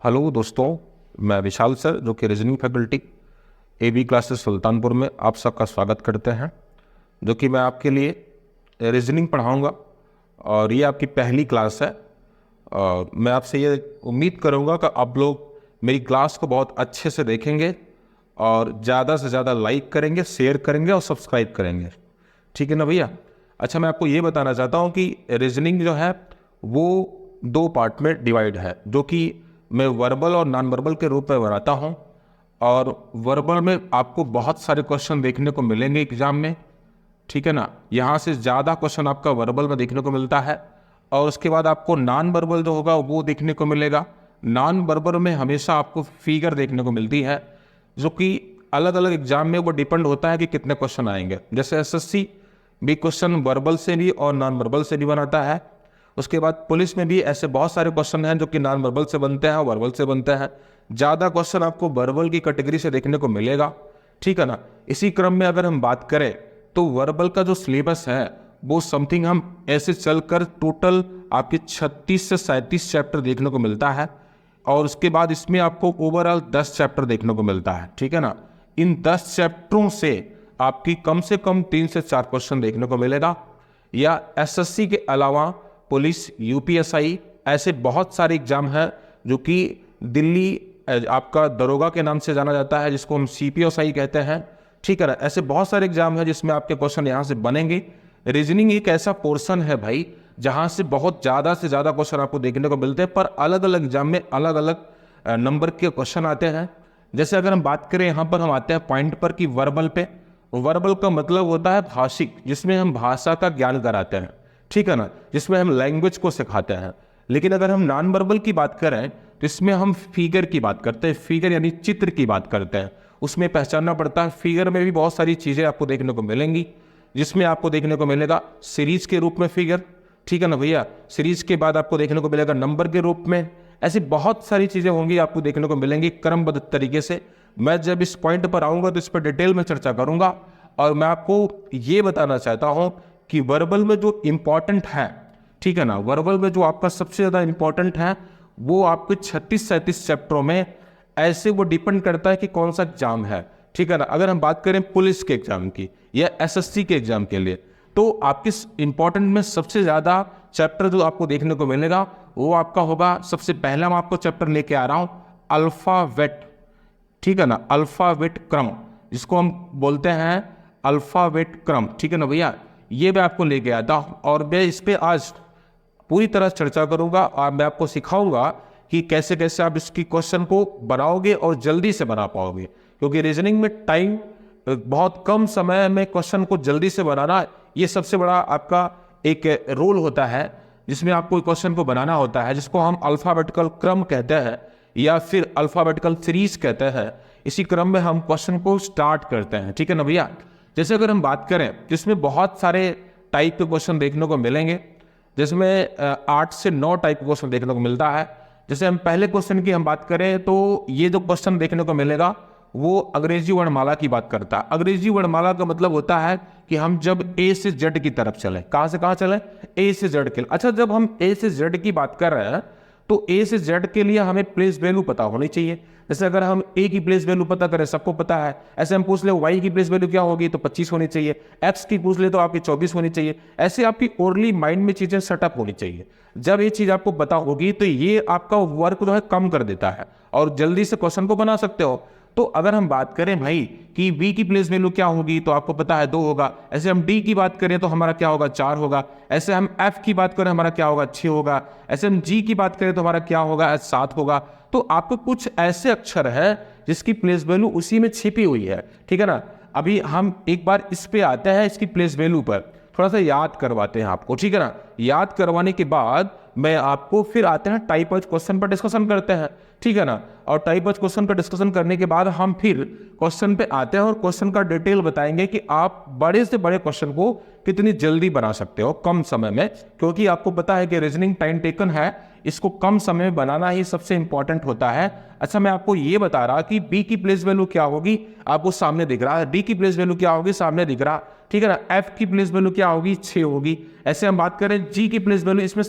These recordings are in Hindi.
हेलो दोस्तों, मैं विशाल सर जो कि reasoning faculty AB classes Sultanpur में आप सबका स्वागत करते हैं। जो कि मैं आपके लिए रीजनिंग पढ़ाऊंगा और ये आपकी पहली क्लास है। और मैं आपसे ये उम्मीद करूंगा कि आप लोग मेरी क्लास को बहुत अच्छे से देखेंगे और ज़्यादा से ज़्यादा लाइक करेंगे, शेयर करेंगे और सब्सक्राइब करेंगे। ठीक है ना भैया? अच्छा, मैं आपको ये बताना चाहता हूँ कि रीजनिंग जो है वो 2 पार्ट में डिवाइड है, जो कि मैं वर्बल और नॉन वर्बल के रूप में बनाता हूँ। और वर्बल में आपको बहुत सारे क्वेश्चन देखने को मिलेंगे एग्जाम में, ठीक है ना। यहाँ से ज़्यादा क्वेश्चन आपका वर्बल में देखने को मिलता है। और उसके बाद आपको नॉन वर्बल जो होगा वो देखने को मिलेगा। नॉन वर्बल में हमेशा आपको फिगर देखने को मिलती है, जो कि अलग अलग एग्जाम में वो डिपेंड होता है कि कितने क्वेश्चन आएंगे। जैसे एसएससी भी क्वेश्चन वर्बल से भी और नॉन वर्बल से भी बनाता है। उसके बाद पुलिस में भी ऐसे बहुत सारे क्वेश्चन हैं जो कि नॉन वर्बल से बनते हैं और वर्बल से बनते हैं। ज़्यादा क्वेश्चन आपको वर्बल की कैटेगरी से देखने को मिलेगा, ठीक है ना। इसी क्रम में अगर हम बात करें तो वर्बल का जो सिलेबस है वो समथिंग हम ऐसे चलकर टोटल आपके 36 से 37 चैप्टर देखने को मिलता है। और उसके बाद इसमें आपको ओवरऑल 10 चैप्टर देखने को मिलता है, ठीक है ना। इन 10 चैप्टरों से आपकी कम से कम 3 से 4 क्वेश्चन देखने को मिलेगा। या एसएससी के अलावा पुलिस, यूपीएसआई, ऐसे बहुत सारे एग्जाम हैं जो कि दिल्ली आपका दरोगा के नाम से जाना जाता है, जिसको हम सीपीओसाई कहते हैं, ठीक है ना। ऐसे बहुत सारे एग्जाम हैं जिसमें आपके क्वेश्चन यहाँ से बनेंगे। रीजनिंग एक ऐसा पोर्शन है भाई जहाँ से बहुत ज़्यादा से ज़्यादा क्वेश्चन आपको देखने को मिलते हैं, पर अलग अलग एग्जाम में अलग अलग नंबर के क्वेश्चन आते हैं। जैसे अगर हम बात करें, यहाँ पर हम आते हैं पॉइंट पर कि वर्बल पे। वर्बल का मतलब होता है भाषिक, जिसमें हम भाषा का ज्ञान कराते हैं, ठीक है ना, जिसमें हम लैंग्वेज को सिखाते हैं। लेकिन अगर हम नॉन वर्बल की बात करें तो इसमें हम फिगर की बात करते हैं। फिगर यानी चित्र की बात करते हैं। उसमें पहचानना पड़ता है। फिगर में भी बहुत सारी चीज़ें आपको देखने को मिलेंगी, जिसमें आपको देखने को मिलेगा सीरीज के रूप में फिगर, ठीक है ना भैया। सीरीज के बाद आपको देखने को मिलेगा नंबर के रूप में। ऐसी बहुत सारी चीज़ें होंगी आपको देखने को मिलेंगी क्रमबद्ध तरीके से। मैं जब इस पॉइंट पर आऊँगा तो इस पर डिटेल में चर्चा करूँगा। और मैं आपको ये बताना चाहता हूँ कि वर्बल में जो इम्पॉर्टेंट है, ठीक है ना, वर्बल में जो आपका सबसे ज़्यादा इम्पॉर्टेंट है वो आपके 36-37 चैप्टरों में ऐसे वो डिपेंड करता है कि कौन सा एग्जाम है, ठीक है ना। अगर हम बात करें पुलिस के एग्जाम की या एसएससी के एग्जाम के लिए, तो आपके इम्पॉर्टेंट में सबसे ज़्यादा चैप्टर जो आपको देखने को मिलेगा वो आपका होगा, सबसे पहला मैं आपको चैप्टर लेके आ रहा हूँ अल्फ़ाबेट, ठीक है ना। अल्फ़ाबेट क्रम, जिसको हम बोलते हैं अल्फ़ाबेट क्रम, ठीक है ना भैया। ये मैं आपको लेके आता हूँ और मैं इस पर आज पूरी तरह चर्चा करूंगा और मैं आपको सिखाऊंगा कि कैसे कैसे आप इसकी क्वेश्चन को बनाओगे और जल्दी से बना पाओगे। क्योंकि रीजनिंग में टाइम, बहुत कम समय में क्वेश्चन को जल्दी से बनाना, ये सबसे बड़ा आपका एक रोल होता है, जिसमें आपको क्वेश्चन को बनाना होता है, जिसको हम अल्फ़ाबेटिकल क्रम कहते हैं या फिर अल्फ़ाबेटिकल सीरीज कहते हैं। इसी क्रम में हम क्वेश्चन को स्टार्ट करते हैं, ठीक है ना भैया। जैसे अगर हम बात करें जिसमें बहुत सारे टाइप के क्वेश्चन देखने को मिलेंगे, जिसमें 8 से 9 टाइप के क्वेश्चन देखने को मिलता है। जैसे हम पहले क्वेश्चन की हम बात करें तो ये जो क्वेश्चन देखने को मिलेगा वो अंग्रेजी वर्णमाला की बात करता है। अंग्रेजी वर्णमाला का मतलब होता है कि हम जब ए से जेड की तरफ चले, कहाँ से कहाँ चले, ए से जेड के लिए। अच्छा, जब हम ए से जेड की बात कर रहे हैं तो ए से जेड के लिए हमें प्लेस वैल्यू पता होनी चाहिए। जैसे अगर हम ए की प्लेस वैल्यू पता करें, सबको पता है। ऐसे हम पूछ ले वाई की प्लेस वैल्यू क्या होगी, तो 25 होनी चाहिए। एक्स की पूछ ले तो आपकी 24 होनी चाहिए। ऐसे आपकी ओरली माइंड में चीजें सेटअप होनी चाहिए। जब ये चीज आपको पता होगी तो ये आपका वर्क जो है कम कर देता है और जल्दी से क्वेश्चन को बना सकते हो। तो अगर हम बात करें भाई कि बी की प्लेस वैल्यू क्या होगी, तो आपको पता है 2 होगा। ऐसे हम डी की बात करें तो हमारा क्या होगा, 4 होगा। ऐसे हम एफ की बात करें हमारा क्या होगा, 6 होगा। ऐसे हम जी की बात करें तो हमारा क्या होगा, 7 होगा। तो आपको कुछ ऐसे अक्षर है जिसकी प्लेस वैल्यू उसी में छिपी हुई है, ठीक है ना। अभी हम एक बार इस पे आते हैं, इसकी प्लेस वैल्यू पर थोड़ा सा याद करवाते हैं आपको, ठीक है ना। याद करवाने के बाद मैं आपको फिर आते हैं टाइप वाइज क्वेश्चन पर डिस्कशन करते हैं, ठीक है ना। और टाइप वाइज क्वेश्चन पर डिस्कशन करने के बाद हम फिर क्वेश्चन पे आते हैं और क्वेश्चन का डिटेल बताएंगे कि आप बड़े से बड़े क्वेश्चन को कितनी जल्दी बना सकते हो कम समय में। क्योंकि आपको पता है कि रीजनिंग टाइम टेकन है, इसको कम समय में बनाना ही सबसे इंपॉर्टेंट होता है। अच्छा, मैं आपको ये बता रहा कि बी की प्लेस वैल्यू क्या होगी, आपको सामने दिख रहा है। डी की प्लेस वैल्यू क्या होगी, सामने दिख रहा, ठीक है ना। एफ की प्लेस वैल्यू क्या होगी, 6 होगी। ऐसे हम बात करें जी की प्लेस वैल्यू, इसमें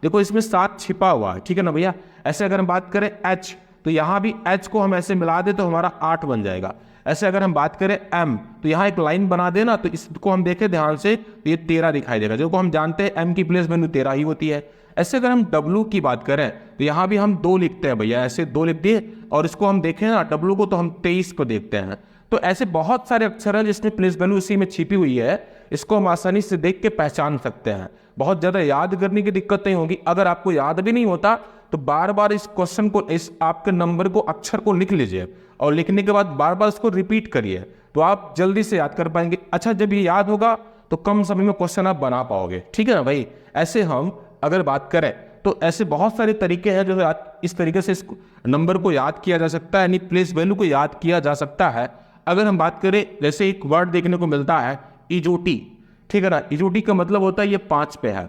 देखो इसमें 7 छिपा हुआ है, ठीक है ना भैया। ऐसे अगर हम बात करें H, तो यहाँ भी H को हम ऐसे मिला दे तो हमारा 8 बन जाएगा। ऐसे अगर हम बात करें M, तो यहाँ एक लाइन बना देना, तो इसको हम देखें ध्यान से तो ये 13 दिखाई देगा, जो को हम जानते हैं M की प्लेस वैल्यू 13 ही होती है। ऐसे अगर हम W की बात करें तो यहाँ भी हम 2 लिखते हैं भैया, ऐसे 2 लिख दिए, और इसको हम देखें ना W को, तो हम 23 को देखते हैं। तो ऐसे बहुत सारे अक्षर हैं जिसमें प्लेस वैल्यू इसी में छिपी हुई है, इसको हम आसानी से देख के पहचान सकते हैं। बहुत ज़्यादा याद करने की दिक्कत नहीं होगी। अगर आपको याद भी नहीं होता तो बार बार इस क्वेश्चन को, इस आपके नंबर को, अक्षर को लिख लीजिए, और लिखने के बाद बार बार इसको रिपीट करिए, तो आप जल्दी से याद कर पाएंगे। अच्छा, जब ये याद होगा तो कम समय में क्वेश्चन आप बना पाओगे, ठीक है ना भाई। ऐसे हम अगर बात करें तो ऐसे बहुत सारे तरीके हैं जो इस तरीके से इस नंबर को याद किया जा सकता है, यानी प्लेस वैल्यू को याद किया जा सकता है। अगर हम बात करें, जैसे एक वर्ड देखने को मिलता है इजोटी, ठीक है ना। इजोटी का मतलब होता है ये 5 पे है,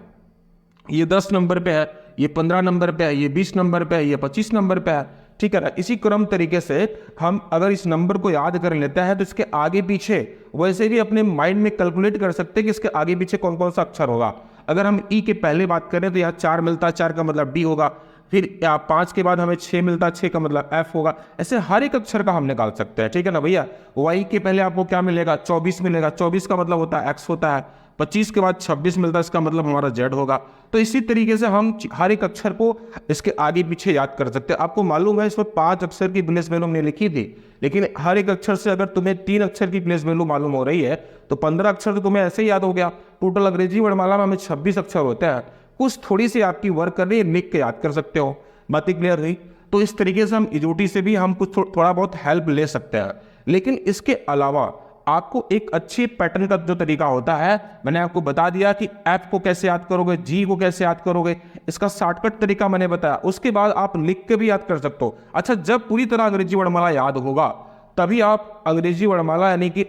ये 10 नंबर पे है, ये 15 नंबर पे है, ये 20 नंबर पे है, ये 25 नंबर पे है, ठीक है ना। इसी क्रम तरीके से हम अगर इस नंबर को याद कर लेते हैं तो इसके आगे पीछे वैसे भी अपने माइंड में कैलकुलेट कर सकते हैं कि इसके आगे पीछे कौन कौन सा अक्षर होगा। अगर हम ई के पहले बात करें तो यहाँ 4 मिलता है, 4 का मतलब डी होगा। फिर 5 के बाद हमें 6 मिलता है, 6 का मतलब एफ होगा। ऐसे हर एक अक्षर का हम निकाल सकते हैं, ठीक है ना भैया। वाई के पहले आपको क्या मिलेगा, 24 मिलेगा, 24 का मतलब होता है एक्स होता है। 25 के बाद 26 मिलता है, इसका मतलब हमारा जेड होगा। तो इसी तरीके से हम हर एक अक्षर को इसके आगे पीछे याद कर सकते हैं। आपको मालूम है इसमें 5 अक्षर की प्लेस वैल्यू हमने लिखी थी, लेकिन हर एक अक्षर से अगर तुम्हें 3 अक्षर की प्लेस वैल्यू मालूम हो रही है तो 15 अक्षर तो तुम्हें ऐसे ही याद हो गया। टोटल अंग्रेजी वर्णमाला में हमें 26 अक्षर होते हैं। कुछ थोड़ी सी आपकी वर्क कर रही है, लिख के याद कर सकते हो। बातें क्लियर हुई? तो इस तरीके से हम इजोटी से भी हम कुछ थोड़ा बहुत हेल्प ले सकते हैं। लेकिन इसके अलावा आपको एक अच्छी पैटर्न का जो तरीका होता है, मैंने आपको बता दिया कि एफ को कैसे याद करोगे, जी को कैसे याद करोगे, इसका शॉर्टकट तरीका मैंने बताया। उसके बाद आप लिख के भी याद कर सकते हो। अच्छा, जब पूरी तरह अंग्रेजी वर्णमाला याद होगा तभी आप अंग्रेजी वर्णमाला यानी कि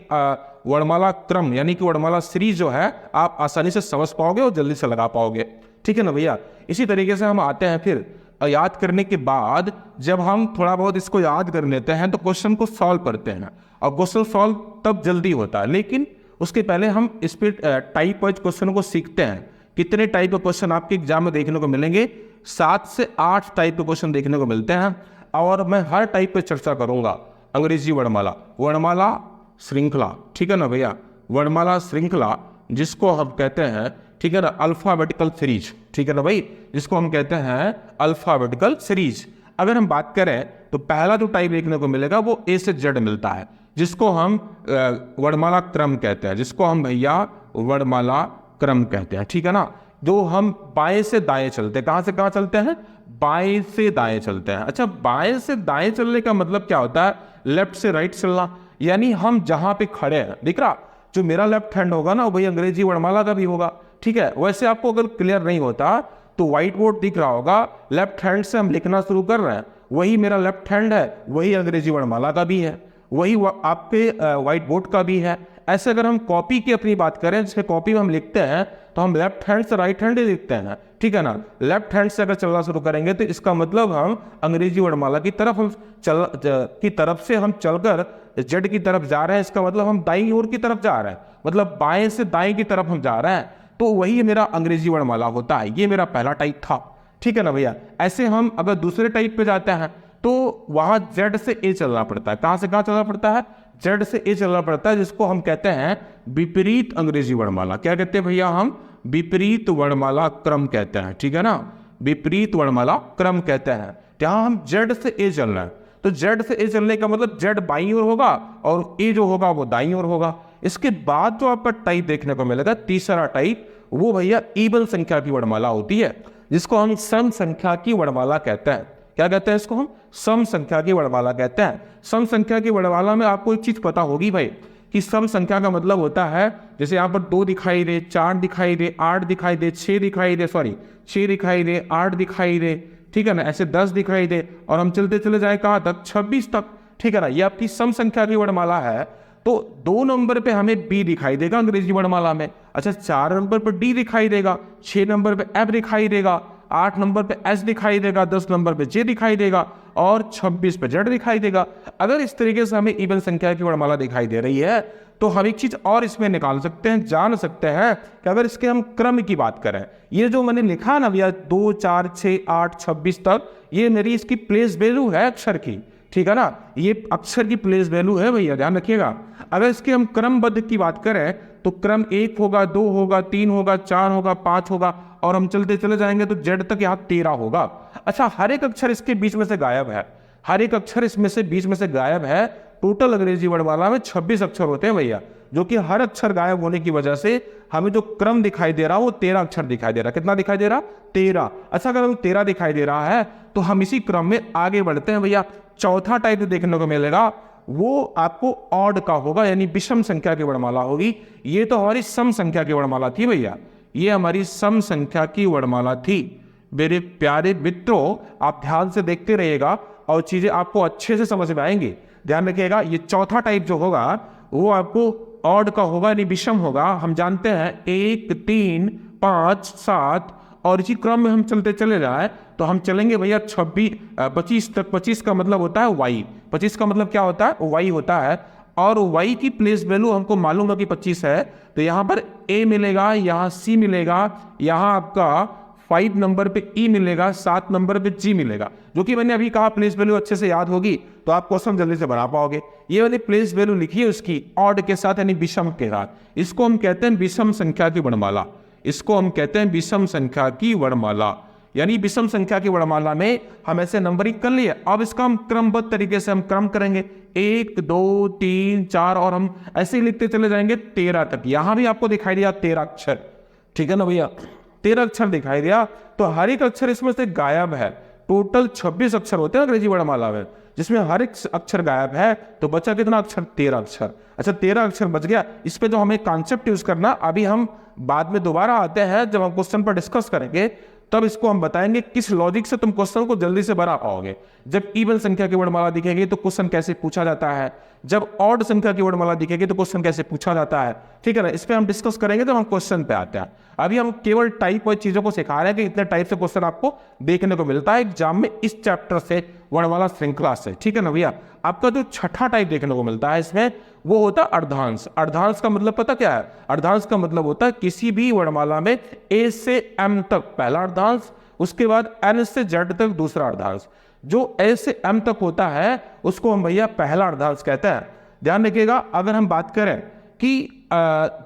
वर्णमाला क्रम यानी कि वर्णमाला सीरीज जो है आप आसानी से समझ पाओगे और जल्दी से लगा पाओगे, ठीक है ना भैया। इसी तरीके से हम आते हैं फिर याद करने के बाद जब हम थोड़ा बहुत इसको याद कर लेते हैं तो क्वेश्चन को सॉल्व करते हैं। और क्वेश्चन सॉल्व तब जल्दी होता है, लेकिन उसके पहले हम इस पर टाइप वाइज क्वेश्चन को सीखते हैं। कितने टाइप के क्वेश्चन आपके एग्जाम में देखने को मिलेंगे? 7 से 8 टाइप के क्वेश्चन देखने को मिलते हैं, और मैं हर टाइप पे चर्चा करूंगा। अंग्रेजी वर्णमाला, वर्णमाला श्रृंखला, ठीक है ना भैया। वर्णमाला श्रृंखला जिसको हम कहते हैं, ठीक है ना, अल्फाबेटिकल सीरीज, ठीक है ना भाई, जिसको हम कहते हैं अल्फाबेटिकल सीरीज। अगर हम बात करें तो पहला जो टाइप देखने को मिलेगा वो ए से जेड मिलता है, जिसको हम वर्णमाला क्रम कहते हैं, जिसको हम भैया वर्णमाला क्रम कहते हैं, ठीक है ना। जो हम बाएं से दाएं चलते हैं, कहां से कहां चलते हैं? बाएं से दाएं चलते हैं। अच्छा, बाएं से दाएं चलने का मतलब क्या होता है? लेफ्ट से राइट चलना, यानी हम जहां पे खड़े हैं, दिख रहा, जो मेरा लेफ्ट हैंड होगा ना वही अंग्रेजी वर्णमाला का भी होगा, ठीक है। वैसे आपको अगर क्लियर नहीं होता तो व्हाइट बोर्ड दिख रहा होगा, लेफ्ट हैंड से हम लिखना शुरू कर रहे हैं, वही मेरा लेफ्ट हैंड है, वही अंग्रेजी वर्णमाला का भी है, वही आपके व्हाइट बोर्ड का भी है। ऐसे अगर हम कॉपी की अपनी बात करें, जैसे कॉपी में हम लिखते हैं तो हम लेफ्ट हैंड से राइट हैंड ही लिखते हैं, ठीक है ना। लेफ्ट हैंड से अगर चलना शुरू करेंगे तो इसका मतलब हम अंग्रेजी वर्णमाला की तरफ हम चलकर जेड की तरफ जा रहे हैं। इसका मतलब हम दाईं ओर की तरफ जा रहे हैं, मतलब बाएं से दाएं की तरफ हम जा रहे हैं। तो वही मेरा अंग्रेजी वर्णमाला होता है। ये मेरा पहला टाइप था, ठीक है ना भैया। ऐसे हम अगर दूसरे टाइप पे जाते हैं तो वहां जेड से ए चलना पड़ता है। कहां से कहां चलना पड़ता है? जेड से ए चलना पड़ता है, जिसको हम कहते हैं विपरीत अंग्रेजी वर्णमाला। क्या कहते हैं भैया? हम विपरीत वर्णमाला क्रम कहते हैं, ठीक है ना। विपरीत वर्णमाला क्रम कहते हैं। जहां हम जेड से ए चल रहे हैं, तो जेड से ए चलने का मतलब जेड बाईं ओर होगा और ए जो होगा वो दाईं ओर होगा। इसके बाद जो आपका टाइप देखने को मिलेगा, तीसरा टाइप, वो भैया इवन संख्या की वर्णमाला होती है, जिसको हम सम संख्या की वर्णमाला कहते हैं। क्या कहते हैं इसको? हम सम संख्या की वर्णमाला कहते हैं। सम संख्या की वर्णमाला में आपको एक चीज पता होगी भाई कि सम संख्या का मतलब होता है, जैसे यहाँ पर 2 दिखाई दे, 4 दिखाई दे, 8 दिखाई दे, 6 दिखाई दे, 6 दिखाई दे, 8 दिखाई दे, ठीक है ना। ऐसे 10 दिखाई दे और हम चलते चले जाए कहाँ तक? 26 तक, ठीक है ना। ये आपकी सम संख्या की वर्णमाला है। तो 2 नंबर पे हमें बी दिखाई देगा अंग्रेजी वर्णमाला में। अच्छा, 4 नंबर पर डी दिखाई देगा, 6 नंबर पे एफ दिखाई देगा, 8 नंबर पे एस दिखाई देगा, 10 नंबर पे जे दिखाई देगा और 26 पे जेड दिखाई देगा। अगर इस तरीके से हमें इवन संख्या की वर्णमाला दिखाई दे रही है तो हम एक चीज और इसमें निकाल सकते हैं, जान सकते हैं कि अगर इसके हम क्रम की बात करें, ये जो मैंने लिखा ना भैया 2 4 6 8 26 तक, ये मेरी इसकी प्लेस वैल्यू है अक्षर की, ठीक है ना, ये अक्षर की प्लेस वैल्यू है भैया, ध्यान रखिएगा। अगर इसके हम क्रमबद्ध की बात करें तो क्रम 1 होगा, 2 होगा, 3 होगा, 4 होगा, 5 होगा, और हम चलते चले जाएंगे तो जेड तक यहाँ 13 होगा। अच्छा, हर एक अक्षर इसके बीच में से गायब है, हर एक अक्षर इसमें से बीच में से गायब है। टोटल अंग्रेजी वर्णमाला में 26 अक्षर होते हैं भैया, जो कि हर अक्षर गायब होने की वजह से हमें जो क्रम दिखाई दे रहा है वो 13 अक्षर दिखाई दे रहा है। कितना दिखाई दे रहा? 13। अच्छा, अगर हम 13 दिखाई दे रहा है तो हम इसी क्रम में आगे बढ़ते हैं भैया। चौथा टाइप देखने को मिलेगा वो आपको ऑड का होगा, यानी विषम संख्या की वर्णमाला होगी। ये तो हमारी सम संख्या की वर्णमाला थी भैया, ये हमारी सम संख्या की वर्णमाला थी। मेरे प्यारे मित्रों, आप ध्यान से देखते रहिएगा और चीजें आपको अच्छे से समझ में आएंगी। ध्यान रखिएगा, ये चौथा टाइप जो होगा वो आपको ऑड का होगा, यानी विषम होगा। हम जानते हैं 1 3 5 7, और इसी क्रम में हम चलते चले जाए तो हम चलेंगे भैया 25 तक। 25 का मतलब होता है वाई, 25 का मतलब क्या होता है? वाई होता है। और वाई की प्लेस वैल्यू हमको मालूम है कि 25 है, तो यहाँ पर ए मिलेगा, यहाँ सी मिलेगा, यहाँ आपका 5 नंबर पे ई मिलेगा, 7 नंबर पे जी मिलेगा, जो कि मैंने अभी कहा प्लेस वैल्यू अच्छे से याद होगी तो आप क्वेश्चन जल्दी से बना पाओगे। ये वाली प्लेस वैल्यू लिखिए उसकी ऑड के साथ, यानी विषम के साथ। इसको हम कहते हैं विषम संख्या की वर्णमाला, इसको हम कहते हैं विषम संख्या की वर्णमाला। यानी विषम संख्या की वर्णमाला में हम ऐसे नंबरिंग कर लिए, अब इसका हम क्रमबद्ध तरीके से हम क्रम करेंगे 1 2 3 4, और हम ऐसे ही लिखते चले जाएंगे 13 तक। यहां भी आपको दिखाई दिया 13 अक्षर, ठीक है ना भैया, 13 अक्षर दिखाई दिया, तो हर एक अक्षर इसमें से गायब है। टोटल 26 अक्षर होते हैं अंग्रेजी वर्णमाला में, जिसमें हर एक अक्षर गायब है, तो बचा कितना अक्षर? 13 अक्षर। अच्छा, 13 अक्षर बच गया। इस पे जो हमें कॉन्सेप्ट यूज करना, अभी हम बाद में दोबारा आते हैं जब हम क्वेश्चन पर डिस्कस करेंगे, तब इसको हम बताएंगे किस लॉजिक से तुम क्वेश्चन को जल्दी से बना पाओगे। जब इवन संख्या की वर्णमाला दिखेगी तो क्वेश्चन कैसे पूछा जाता है, जब ऑड संख्या की वर्णमाला दिखेगी तो क्वेश्चन कैसे पूछा जाता है, ठीक है ना। इस पे हम डिस्कस करेंगे जब हम क्वेश्चन पे आते हैं। अभी हम केवल टाइप और चीजों को सिखा रहे हैं कि इतने टाइप से क्वेश्चन आपको देखने को मिलता है एग्जाम में इस चैप्टर से, वर्णमाला श्रृंखला से, ठीक है ना भैया। आपका जो छठा टाइप देखने को मिलता है इसमें, वो होता है अर्धांश। अर्धांश का मतलब पता क्या है? अर्धांश का मतलब होता है किसी भी वर्णमाला में ए से एम तक पहला अर्धांश, उसके बाद एन से जेड तक दूसरा अर्धांश। जो ए से एम तक होता है उसको हम भैया पहला अर्धांश कहते हैं। ध्यान रखिएगा, अगर हम बात करें कि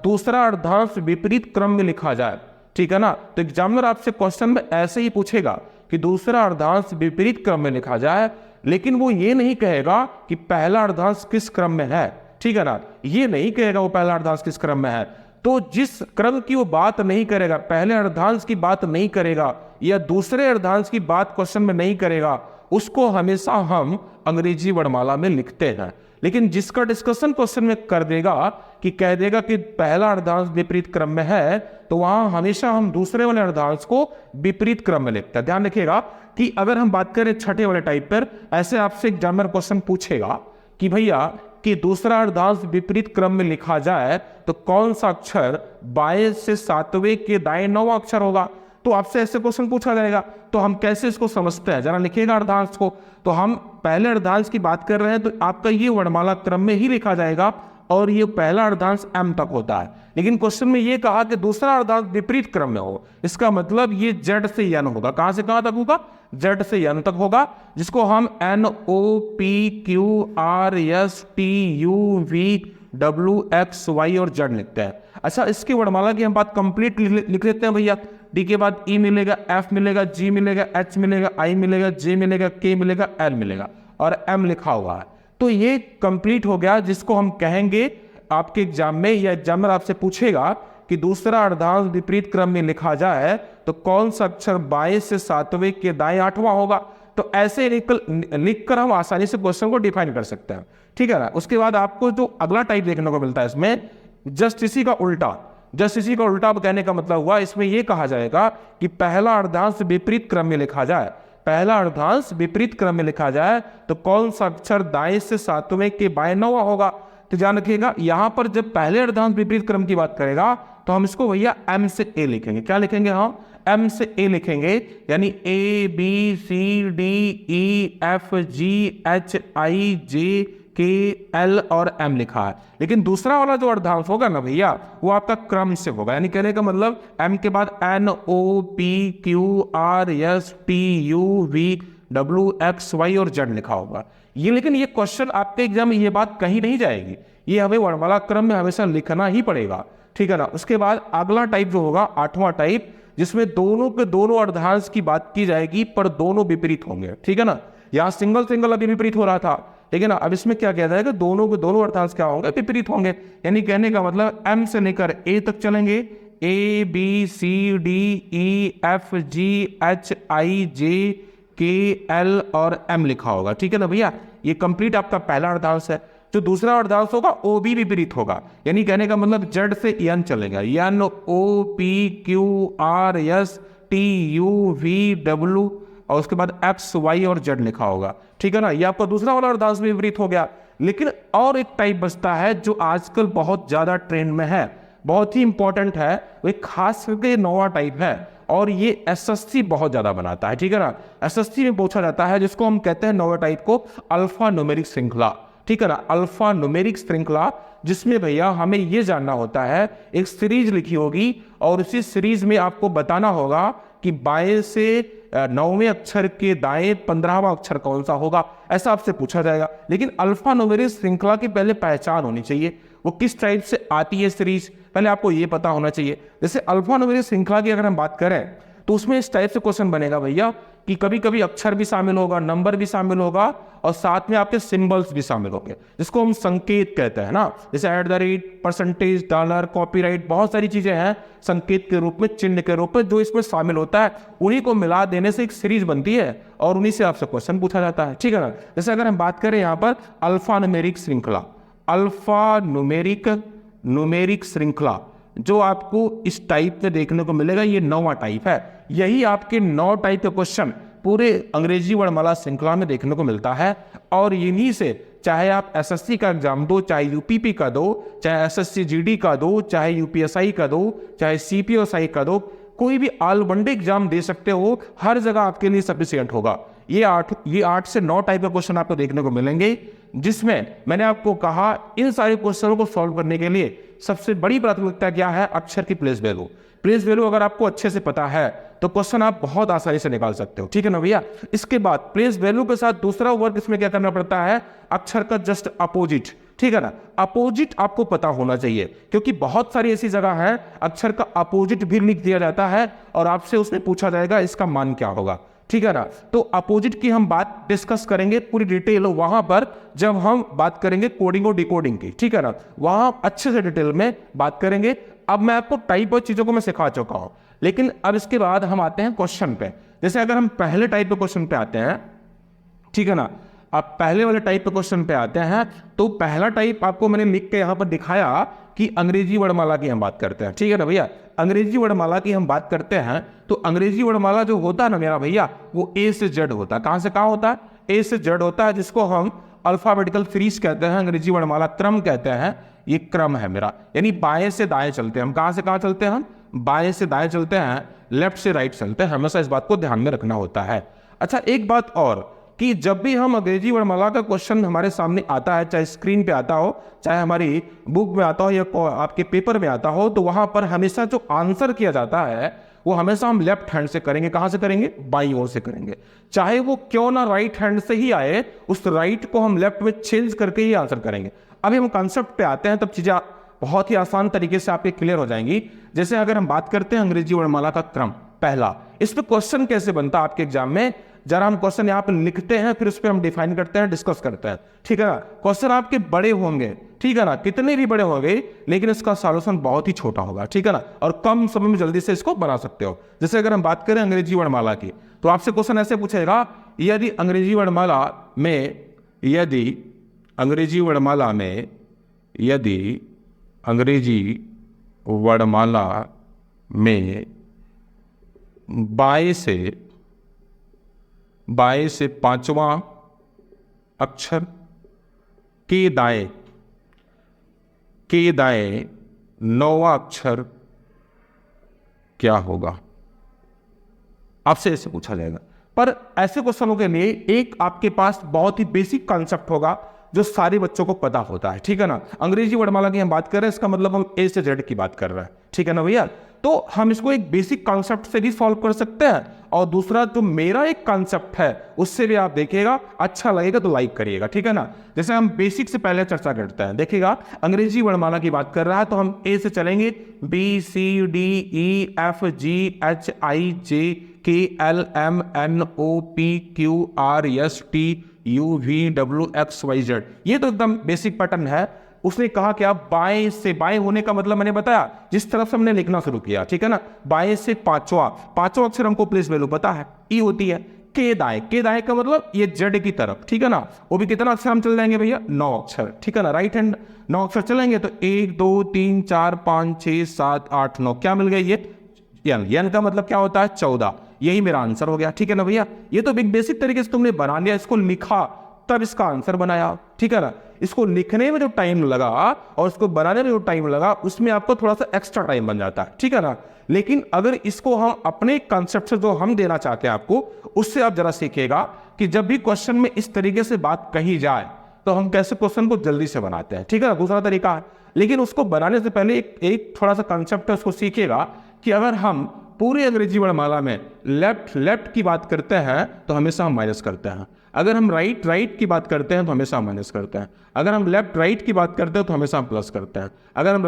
दूसरा अर्धांश विपरीत क्रम में लिखा जाए, ठीक है ना, तो एग्जामिनर आपसे क्वेश्चन में ऐसे ही पूछेगा कि दूसरा अर्धांश विपरीत क्रम में लिखा जाए, लेकिन वो ये नहीं कहेगा कि पहला अर्धांश किस क्रम में है, ठीक है ना, ये नहीं कहेगा वो पहला अर्धांश किस क्रम में है। तो जिस क्रम की वो बात नहीं करेगा, पहले अर्धांश की बात नहीं करेगा या दूसरे अर्धांश की बात क्वेश्चन में नहीं करेगा, उसको हमेशा हम अंग्रेजी वर्णमाला में लिखते हैं। लेकिन जिसका डिस्कशन क्वेश्चन में कर देगा कि कह देगा कि पहला अर्धांश विपरीत क्रम में है, तो वहां हमेशा हम दूसरे वाले अर्धांश को विपरीत क्रम में लिखते हैं। ध्यान रखिएगा कि अगर हम बात करें छठे वाले टाइप पर, ऐसे आपसे एग्जामिनर क्वेश्चन पूछेगा कि भैया कि दूसरा अर्धांश विपरीत क्रम में लिखा जाए तो कौन सा अक्षर बाएं से सातवें के दाएं 9वां अक्षर होगा, तो आपसे ऐसे क्वेश्चन पूछा जाएगा। तो हम कैसे इसको समझते हैं, जरा लिखिएगा अर्धांश को। तो हम पहले अर्धांश की बात कर रहे हैं तो आपका ये वर्णमाला क्रम में ही लिखा जाएगा, और ये पहला अर्धांश एम तक होता है। लेकिन क्वेश्चन में ये कहा कि दूसरा अर्धांश विपरीत क्रम में हो, इसका मतलब ये जेड से एन होगा। कहां से कहां तक होगा? जेड से एन तक होगा, जिसको हम N O P Q R S T U V W X Y और जेड लिखते हैं। अच्छा, इसकी वर्णमाला की हम बात कंप्लीट लिख लेते हैं भैया। डी के बाद ई मिलेगा, एफ मिलेगा, जी मिलेगा, एच मिलेगा, आई मिलेगा, जे मिलेगा, के मिलेगा, एल मिलेगा, और एम लिखा हुआ है। तो ये कंप्लीट हो गया, जिसको हम कहेंगे आपके एग्जाम में, या एग्जामिनर आपसे पूछेगा कि दूसरा अर्धांश विपरीत क्रम में लिखा जाए तो कौन सा अक्षर बाएं से सातवें के दाएं 8वां होगा। तो ऐसे लिखकर हम आसानी से क्वेश्चन को डिफाइन कर सकते हैं, ठीक है ना। उसके बाद आपको जो अगला टाइप देखने को मिलता है इसमें, जस्ट इसी का उल्टा। जस्ट इसी का उल्टा कहने का मतलब हुआ, इसमें यह कहा जाएगा कि पहला अर्धांश विपरीत क्रम में लिखा जाए, पहला अर्धांश विपरीत क्रम में लिखा जाए तो कौन सा अक्षर दाएं से सातवें के बाएं 9वां होगा। तो ध्यान रखिएगा, यहां पर जब पहले अर्धांश विपरीत क्रम की बात करेगा तो हम इसको भैया एम से ए लिखेंगे। क्या लिखेंगे? हम एम से ए लिखेंगे, यानी A B C D E F G H I J K, L और एम लिखा है, लेकिन दूसरा वाला जो अर्धांश होगा ना भैया वो आपका क्रम से होगा। यानी कहने का मतलब एम के बाद N, O, P, Q, R, S, T, U, V, W, X, Y और जेड लिखा होगा। ये लेकिन ये क्वेश्चन आपके एग्जाम में ये बात कहीं नहीं जाएगी, ये हमें वर्णमाला क्रम में हमेशा लिखना ही पड़ेगा, ठीक है ना। उसके बाद अगला टाइप जो होगा 8वां टाइप, जिसमें दोनों के दोनों अर्धांश की बात की जाएगी पर दोनों विपरीत होंगे, ठीक है ना। यहाँ सिंगल सिंगल अभी विपरीत हो रहा था, ठीक है ना। अब इसमें क्या किया जाएगा, दोनों के दोनों अर्थांश क्या होंगे, विपरीत होंगे। यानी कहने का मतलब एम से लेकर ए तक चलेंगे, ए, B, C, D, E, F, G, H, I, J, K, L और एम लिखा होगा, ठीक है ना भैया। ये कंप्लीट आपका पहला अर्धांश है। जो दूसरा अर्धांश होगा ओ भी विपरीत होगा, यानी कहने का मतलब जेड से एन चलेगा, N, O, P, Q, R, S, T, U, V, W और उसके बाद एक्स, वाई और जेड लिखा होगा, ठीक है ना। ये आपका दूसरा वाला अर्धांश भी विपरीत हो गया। लेकिन और एक टाइप बचता है जो आजकल बहुत ज्यादा ट्रेंड में है, बहुत ही इंपॉर्टेंट है, वो एक खास करके 9वां टाइप है और ये एसएससी बहुत ज्यादा बनाता है, ठीक है ना। एसएससी में पूछा जाता है, जिसको हम कहते हैं 9वें टाइप को अल्फा न्यूमेरिक श्रृंखला, ठीक है ना। अल्फा न्यूमेरिक श्रृंखला, जिसमें भैया हमें यह जानना होता है, एक सीरीज लिखी होगी और उसी सीरीज में आपको बताना होगा कि बाएं से 9वें अक्षर के दाएं 15वां अक्षर कौन सा होगा, ऐसा आपसे पूछा जाएगा। लेकिन अल्फा न्यूमेरिक श्रृंखला की पहले पहचान होनी चाहिए, वो किस टाइप से आती है सीरीज, पहले आपको ये पता होना चाहिए। जैसे अल्फा न्यूमेरिक श्रृंखला की अगर हम बात करें तो उसमें इस टाइप से क्वेश्चन बनेगा भैया कि कभी कभी अक्षर भी शामिल होगा, नंबर भी शामिल होगा और साथ में आपके सिंबल्स भी शामिल होंगे, जिसको हम संकेत कहते हैं ना। जैसे @ परसेंटेज, डॉलर, कॉपीराइट, बहुत सारी चीजें हैं संकेत के रूप में, चिन्ह के रूप में जो इसमें शामिल होता है, उन्हीं को मिला देने से एक सीरीज बनती है और उन्हीं से आपसे क्वेश्चन पूछा जाता है, ठीक है ना। जैसे अगर हम बात करें यहाँ पर अल्फा न्यूमेरिक श्रृंखला, अल्फा न्यूमेरिक श्रृंखला जो आपको इस टाइप में देखने को मिलेगा, ये 9वां टाइप है। यही आपके 9 टाइप के क्वेश्चन पूरे अंग्रेजी वर्णमाला श्रृंखला में देखने को मिलता है और इन्हीं से चाहे आप एसएससी का एग्जाम दो, चाहे यूपीपी का दो, चाहे एसएससी जीडी का दो, चाहे यूपीएसआई का दो, चाहे सीपीएसआई का दो, कोई भी ऑल वनडे एग्जाम दे सकते हो, हर जगह आपके लिए सफिशिएंट होगा। ये 8 से 9 टाइप के क्वेश्चन आपको देखने को मिलेंगे, जिसमें मैंने आपको कहा इन सारे क्वेश्चनों को सॉल्व करने के लिए सबसे बड़ी प्राथमिकता क्या है, अक्षर की प्लेस वैल्यू। प्लेस वैल्यू अगर आपको अच्छे से पता है तो क्वेश्चन आप बहुत आसानी से निकाल सकते हो, ठीक है ना भैया। इसके बाद प्लेस वैल्यू के साथ दूसरा वर्क इसमें क्या करना पड़ता है, अक्षर का जस्ट अपोजिट, ठीक है ना। अपोजिट आपको पता होना चाहिए, क्योंकि बहुत सारी ऐसी जगह है अक्षर का अपोजिट भी लिख दिया जाता है और आपसे उसमें पूछा जाएगा इसका मान क्या होगा, ठीक है ना। तो अपोजिट की हम बात डिस्कस करेंगे पूरी डिटेल वहां पर जब हम बात करेंगे कोडिंग और डिकोडिंग की, ठीक है ना, वहां अच्छे से डिटेल में बात करेंगे। अब मैं आपको टाइप और चीजों को मैं सिखा चुका हूं, लेकिन अब इसके बाद हम आते हैं क्वेश्चन पे। जैसे अगर हम पहले टाइप के क्वेश्चन पे आते हैं, ठीक है ना, अब पहले वाले टाइप के क्वेश्चन पे आते हैं, तो पहला टाइप आपको मैंने लिख के यहां पर दिखाया कि अंग्रेजी वर्णमाला की हम बात करते हैं, ठीक है ना भैया। अंग्रेजी वर्णमाला की हम बात करते हैं तो अंग्रेजी वर्णमाला जो होता है ना मेरा भैया, वो ए से जेड होता है। कहां से कहां होता है, ए से जेड होता है, जिसको हम अल्फाबेटिकल सीरीज कहते हैं, अंग्रेजी वर्णमाला क्रम कहते हैं। ये क्रम है मेरा, यानी बाएं से दाएं चलते हैं हम। कहां से कहां चलते हैं हम, बाएं से दाएं चलते हैं, लेफ्ट से राइट चलते हैं, हमेशा इस बात को ध्यान में रखना होता है। अच्छा, एक बात और कि जब भी हम अंग्रेजी वर्णमाला का क्वेश्चन हमारे सामने आता है, चाहे स्क्रीन पे आता हो, चाहे हमारी बुक में आता हो या आपके पेपर में आता हो, तो वहां पर हमेशा जो आंसर किया जाता है वो हमेशा हम लेफ्ट हैंड से करेंगे। कहां से करेंगे, बाईं ओर से करेंगे, चाहे वो क्यों ना राइट हैंड से ही आए, उस राइट को हम लेफ्ट में चेंज करके ही आंसर करेंगे। अभी हम कॉन्सेप्ट पे आते हैं, तब चीजें बहुत ही आसान तरीके से आपके क्लियर हो जाएंगी। जैसे अगर हम बात करते हैं अंग्रेजी वर्णमाला का क्रम पहला, इस पे क्वेश्चन कैसे बनता है आपके एग्जाम में, जरा हम क्वेश्चन यहाँ पे लिखते हैं, फिर उस पर हम डिफाइन करते हैं, डिस्कस करते हैं, ठीक है ना। क्वेश्चन आपके बड़े होंगे, ठीक है ना, कितने भी बड़े होंगे, लेकिन इसका सॉल्यूशन बहुत ही छोटा होगा, ठीक है ना, और कम समय में जल्दी से इसको बना सकते हो। जैसे अगर हम बात करें अंग्रेजी वर्णमाला की, तो आपसे क्वेश्चन ऐसे पूछेगा, यदि अंग्रेजी वर्णमाला में बाएं से 5वां अक्षर के दाएं 9वां अक्षर क्या होगा, आपसे ऐसे पूछा जाएगा। पर ऐसे क्वेश्चनों के लिए एक आपके पास बहुत ही बेसिक कॉन्सेप्ट होगा, जो सारे बच्चों को पता होता है, ठीक है ना। अंग्रेजी वर्णमाला की हम बात कर रहे हैं, इसका मतलब हम ए से जेड की बात कर रहे हैं, ठीक है ना भैया। तो हम इसको एक बेसिक कॉन्सेप्ट से भी सॉल्व कर सकते हैं, और दूसरा जो मेरा एक कॉन्सेप्ट है उससे भी आप देखिएगा, अच्छा लगेगा तो लाइक करिएगा, ठीक है ना। जैसे हम बेसिक से पहले चर्चा करते हैं, देखिएगा अंग्रेजी वर्णमाला की बात कर रहा है तो हम ए से चलेंगे, B C D E F G H I J K L M N O P Q R S T U V W X Y Z. ये तो एकदम बेसिक पैटर्न है। उसने कहा कि आप बाएं से, बाएं होने का मतलब मैंने बताया जिस तरफ से हमने लिखना शुरू किया, ठीक है ना। बाएं से पांचवा अक्षर हमको प्लेस वैल्यू पता है, ई होती है। के दाएं का मतलब ये जेड की तरफ, ठीक है ना। वो भी कितना अक्षर हम चल जाएंगे भैया, 9 अक्षर, ठीक है ना। राइट हैंड 9 अक्षर चलेंगे तो 1 2 3 4 5 6 7 8 9, क्या मिल गया ये यन का मतलब क्या होता है 14। यही मेरा आंसर हो गया, ठीक है ना भैया। ये तो एक बेसिक तरीके से तुमने बना लिया, इसको लिखा तब इसका आंसर बनाया, ठीक है ना। इसको लिखने में जो टाइम लगा और इसको बनाने में जो टाइम लगा उसमें आपको थोड़ा सा एक्स्ट्रा टाइम बन जाता है, ठीक है ना। लेकिन अगर इसको हम अपने कंसेप्ट से जो हम देना चाहते हैं आपको, उससे आप जरा सीखिएगा कि जब भी क्वेश्चन में इस तरीके से बात कही जाए तो हम कैसे क्वेश्चन को जल्दी से बनाते हैं, ठीक है ना। दूसरा तरीका है, लेकिन उसको बनाने से पहले एक थोड़ा सा कंसेप्ट है, उसको सीखिएगा कि अगर हम पूरी अंग्रेजी वर्णमाला में लेफ्ट की बात करते हैं तो हमेशा हम माइनस करते हैं। अगर हम राइट की बात करते हैं तो हमेशा हम माइनस करते हैं। अगर हम लेफ्ट की बात करते हैं तो हमेशा हम प्लस करते हैं। अगर हम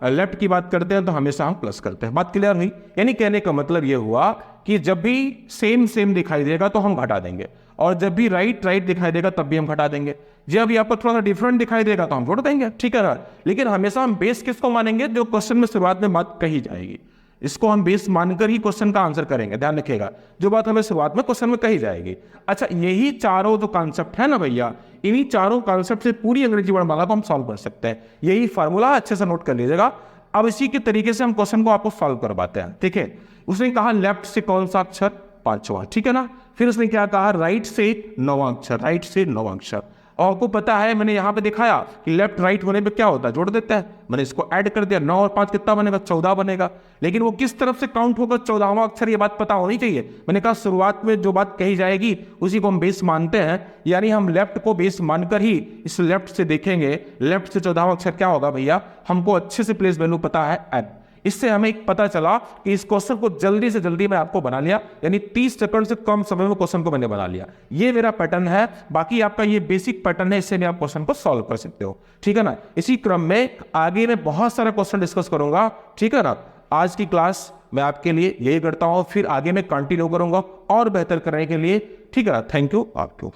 लेफ्ट की बात करते हैं तो हमेशा हम प्लस करते हैं। बात क्लियर हुई? यानी कहने का मतलब ये हुआ कि जब भी सेम दिखाई देगा तो हम घटा देंगे, और जब भी राइट दिखाई देगा तब भी हम घटा देंगे। जब भी आपको थोड़ा सा डिफरेंट दिखाई देगा तो हम जोड़ देंगे, ठीक है ना। लेकिन हमेशा हम बेस किसको मानेंगे, जो क्वेश्चन में शुरुआत में बात कही जाएगी, इसको हम बेस मानकर ही क्वेश्चन का आंसर करेंगे। ध्यान रखिएगा, जो बात हमें शुरुआत में क्वेश्चन में कही जाएगी। अच्छा, यही चारों जो कॉन्सेप्ट है ना भैया, इन्हीं चारों कॉन्सेप्ट से पूरी अंग्रेजी वर्णमाला को हम सॉल्व कर सकते हैं। यही फॉर्मूला अच्छे से नोट कर लीजिएगा। अब इसी के तरीके से हम क्वेश्चन को आपको सॉल्व करवाते हैं, ठीक है। उसने कहा लेफ्ट से कौन सा अक्षर, 5वां, ठीक है ना। फिर उसने क्या कहा, राइट से 9वां अक्षर, राइट से 9वां अक्षर। और आपको पता है मैंने यहाँ पे दिखाया कि लेफ्ट राइट होने पे क्या होता है, जोड़ देते हैं। मैंने इसको ऐड कर दिया, 9 और 5 कितना बनेगा, 14 बनेगा। लेकिन वो किस तरफ से काउंट होगा 14वां अक्षर, ये बात पता होनी चाहिए। मैंने कहा शुरुआत में जो बात कही जाएगी उसी को हम बेस मानते हैं, यानी हम लेफ्ट को बेस मानकर ही इस लेफ्ट से देखेंगे। लेफ्ट से 14वां अक्षर क्या होगा भैया, हमको अच्छे से प्लेस वैल्यू पता है एन। इससे हमें एक पता चला कि इस क्वेश्चन को जल्दी से जल्दी मैं आपको बना लिया, यानी 30 सेकंड से कम समय में क्वेश्चन को मैंने बना लिया। ये मेरा पैटर्न है। बाकी आपका ये बेसिक पैटर्न है, इससे भी आप क्वेश्चन को सॉल्व कर सकते हो, ठीक है ना। इसी क्रम में आगे मैं बहुत सारा क्वेश्चन डिस्कस करूंगा, ठीक है ना। आज की क्लास मैं आपके लिए यही करता हूं, फिर आगे मैं कंटिन्यू करूंगा और बेहतर करने के लिए, ठीक है ना। थैंक यू आपको।